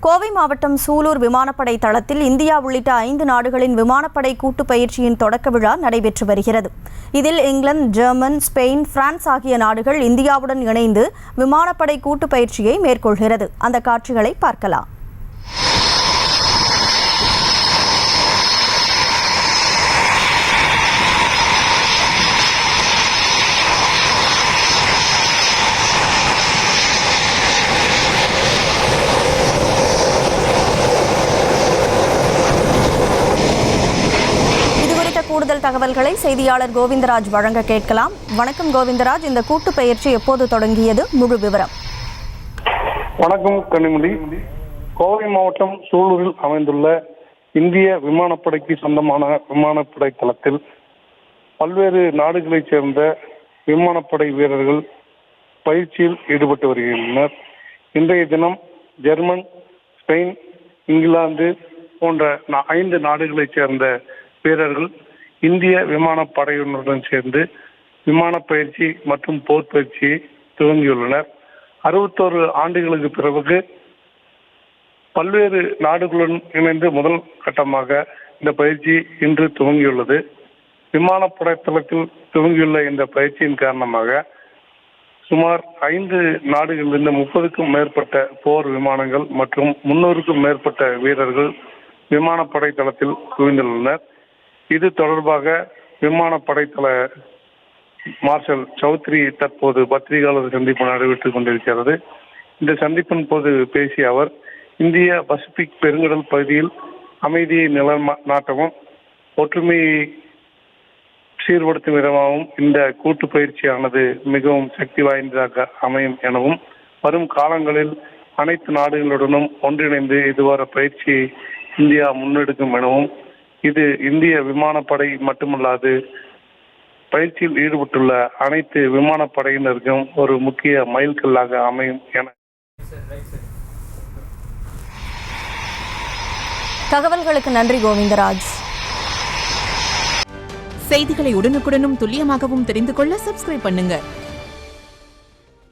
கோவை மாவட்டம் சூலூர் விமானப்படை தளத்தில் இந்தியா உள்ளிட்ட 5 நாடுகளின் விமானப்படை கூட்டு பயிற்சியின் தொடக்க விழா நடைபெற்று வருகிறது. இதில் இங்கிலாந்து, ஜெர்மன், ஸ்பெயின், பிரான்ஸ் ஆகிய நாடுகள் இந்தியாவுடன் இணைந்து விமானப்படை கூட்டு பயிற்சியை மேற்கொள்கிறது. அந்த காட்சிகளை பார்க்கலாம். கூடுதல் தகவல்களை செய்தியாளர் கோவிந்தராஜ் வழங்க கேட்கலாம். வணக்கம் கோவிந்தராஜ், இந்த கூட்டு பயிற்சி எப்போது தொடங்கியது? முழு விவரம். வணக்கம் கனிமொழி. கோவை மாவட்டம் சூலூரில் அமைந்துள்ள இந்திய விமானப்படைக்கு சொந்தமான விமானப்படை தளத்தில் பல்வேறு நாடுகளைச் சேர்ந்த விமானப்படை வீரர்கள் பயிற்சியில் ஈடுபட்டு வருகின்றனர். இன்றைய தினம் ஜெர்மன், ஸ்பெயின், இங்கிலாந்து போன்ற 5 நாடுகளைச் சேர்ந்த வீரர்கள் இந்திய விமானப்படையினருடன் சேர்ந்து விமான பயிற்சி மற்றும் போர் பயிற்சியை துவங்கியுள்ளனர். 61 ஆண்டுகளுக்கு பிறகு பல்வேறு நாடுகளுடன் இணைந்து முதல் கட்டமாக இந்த பயிற்சி இன்று துவங்கியுள்ளது. விமானப்படை தளத்தில் துவங்கியுள்ள இந்த பயிற்சியின் காரணமாக சுமார் 5 நாடுகளிலிருந்து 30க்கும் மேற்பட்ட போர் விமானங்கள் மற்றும் 300க்கும் மேற்பட்ட வீரர்கள் விமானப்படை தளத்தில் குவிந்துள்ளனர். இது தொடர்பாக விமானப்படை தள மார்ஷல் சௌத்ரி தற்போது பத்திரிகையாளர் சந்திப்பு நடைபெற்றுக் கொண்டிருக்கிறது. இந்த சந்திப்பின் போது பேசிய அவர், இந்திய பசிபிக் பெருங்கடல் பகுதியில் அமைதியை நிலைநாட்டவும் ஒற்றுமையை சீர்படுத்தும் விதமாகவும் இந்த கூட்டு பயிற்சியானது மிகவும் சக்தி வாய்ந்ததாக அமையும் எனவும், வரும் காலங்களில் அனைத்து நாடுகளுடனும் ஒன்றிணைந்து இதுவரை பயிற்சியை இந்தியா முன்னெடுக்கும் எனவும், இது இந்திய விமானப்படை மட்டுமல்லாது பயிற்சியில் ஈடுபட்டுள்ள அனைத்து விமானப்படையினருக்கும் ஒரு முக்கிய மைல்கல்லாக அமையும் என தகவல்களுக்கு நன்றி கோவிந்தராஜ். செய்திகளை உடனுக்குடனும் துல்லியமாகவும் தெரிந்து கொள்ள சப்ஸ்கிரைப் பண்ணுங்க.